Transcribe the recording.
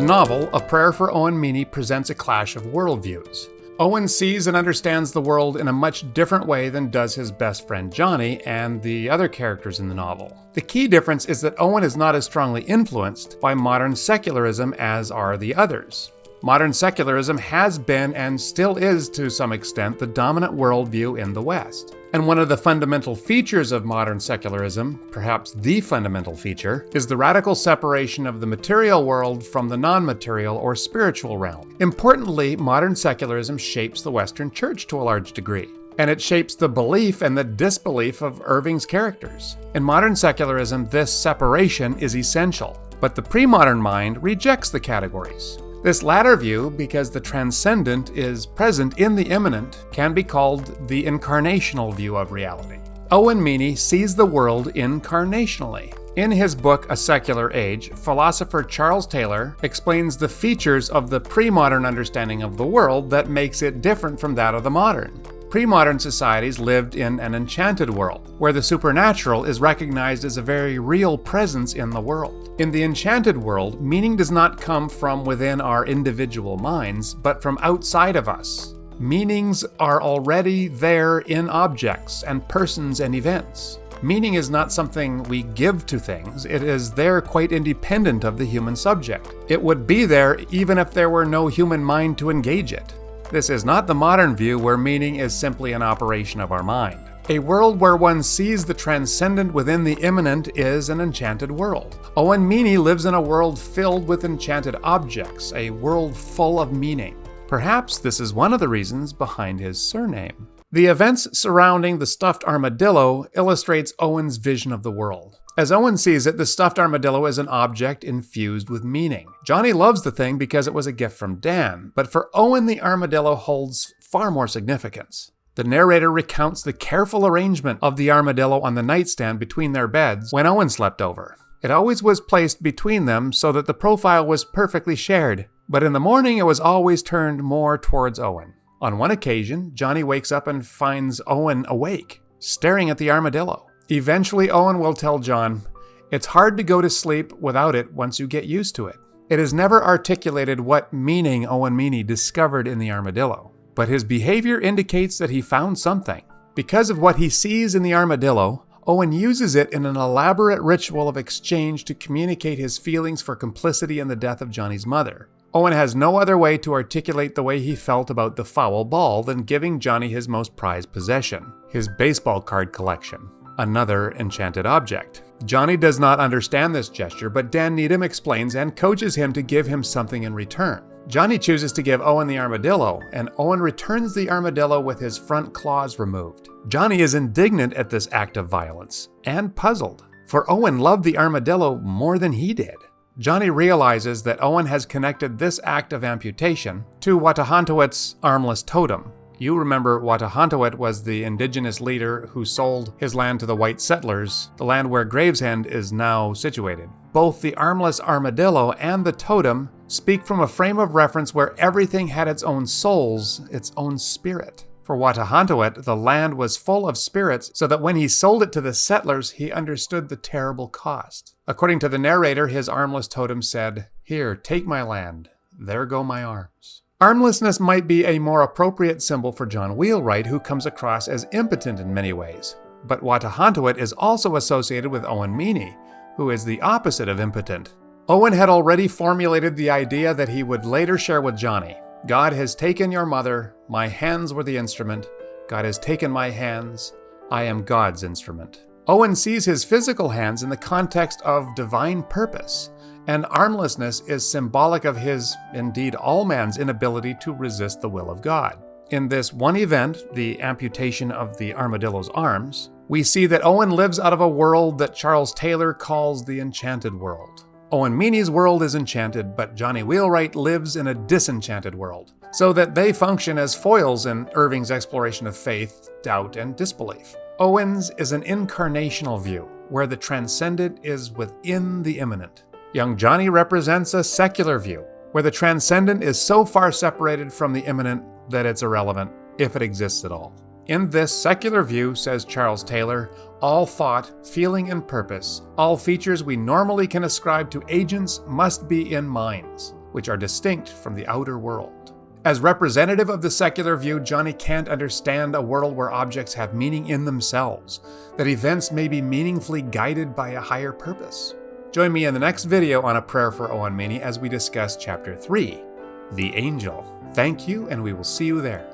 novel, A Prayer for Owen Meany presents a clash of worldviews. Owen sees and understands the world in a much different way than does his best friend Johnny and the other characters in the novel. The key difference is that Owen is not as strongly influenced by modern secularism as are the others. Modern secularism has been and still is to some extent the dominant worldview in the West. And one of the fundamental features of modern secularism, perhaps the fundamental feature, is the radical separation of the material world from the non-material or spiritual realm. Importantly, modern secularism shapes the Western Church to a large degree. And it shapes the belief and the disbelief of Irving's characters. In modern secularism, this separation is essential, but the pre-modern mind rejects the categories. This latter view, because the transcendent is present in the immanent, can be called the incarnational view of reality. Owen Meany sees the world incarnationally. In his book, A Secular Age, philosopher Charles Taylor explains the features of the pre-modern understanding of the world that makes it different from that of the modern. Pre-modern societies lived in an enchanted world, where the supernatural is recognized as a very real presence in the world. In the enchanted world, meaning does not come from within our individual minds, but from outside of us. Meanings are already there in objects and persons and events. Meaning is not something we give to things, it is there quite independent of the human subject. It would be there even if there were no human mind to engage it. This is not the modern view where meaning is simply an operation of our mind. A world where one sees the transcendent within the immanent is an enchanted world. Owen Meany lives in a world filled with enchanted objects, a world full of meaning. Perhaps this is one of the reasons behind his surname. The events surrounding the stuffed armadillo illustrates Owen's vision of the world. As Owen sees it, the stuffed armadillo is an object infused with meaning. Johnny loves the thing because it was a gift from Dan, but for Owen the armadillo holds far more significance. The narrator recounts the careful arrangement of the armadillo on the nightstand between their beds when Owen slept over. It always was placed between them so that the profile was perfectly shared, but in the morning it was always turned more towards Owen. On one occasion, Johnny wakes up and finds Owen awake, staring at the armadillo. Eventually, Owen will tell John, "It's hard to go to sleep without it once you get used to it." It is never articulated what meaning Owen Meany discovered in the armadillo, but his behavior indicates that he found something. Because of what he sees in the armadillo, Owen uses it in an elaborate ritual of exchange to communicate his feelings for complicity in the death of Johnny's mother. Owen has no other way to articulate the way he felt about the foul ball than giving Johnny his most prized possession, his baseball card collection, another enchanted object. Johnny does not understand this gesture, but Dan Needham explains and coaches him to give him something in return. Johnny chooses to give Owen the armadillo, and Owen returns the armadillo with his front claws removed. Johnny is indignant at this act of violence, and puzzled, for Owen loved the armadillo more than he did. Johnny realizes that Owen has connected this act of amputation to Watahantoet's armless totem. You remember Watahantoet was the indigenous leader who sold his land to the white settlers, the land where Gravesend is now situated. Both the armless armadillo and the totem speak from a frame of reference where everything had its own souls, its own spirit. For Watahantoet, the land was full of spirits, so that when he sold it to the settlers, he understood the terrible cost. According to the narrator, his armless totem said, "Here, take my land. There go my arms." Armlessness might be a more appropriate symbol for John Wheelwright, who comes across as impotent in many ways. But Watahantoet is also associated with Owen Meany, who is the opposite of impotent. Owen had already formulated the idea that he would later share with Johnny. God has taken your mother, my hands were the instrument. God has taken my hands, I am God's instrument. Owen sees his physical hands in the context of divine purpose, and armlessness is symbolic of his, indeed all man's, inability to resist the will of God. In this one event, the amputation of the armadillo's arms, we see that Owen lives out of a world that Charles Taylor calls the enchanted world. Owen Meany's world is enchanted, but Johnny Wheelwright lives in a disenchanted world, so that they function as foils in Irving's exploration of faith, doubt, and disbelief. Owen's is an incarnational view, where the transcendent is within the immanent. Young Johnny represents a secular view, where the transcendent is so far separated from the immanent that it's irrelevant, if it exists at all. In this secular view, says Charles Taylor, all thought, feeling, and purpose, all features we normally can ascribe to agents, must be in minds. which are distinct from the outer world. As representative of the secular view, Johnny can't understand a world where objects have meaning in themselves, that events may be meaningfully guided by a higher purpose. Join me in the next video on A Prayer for Owen Meany as we discuss Chapter 3, The Angel. Thank you, and we will see you there.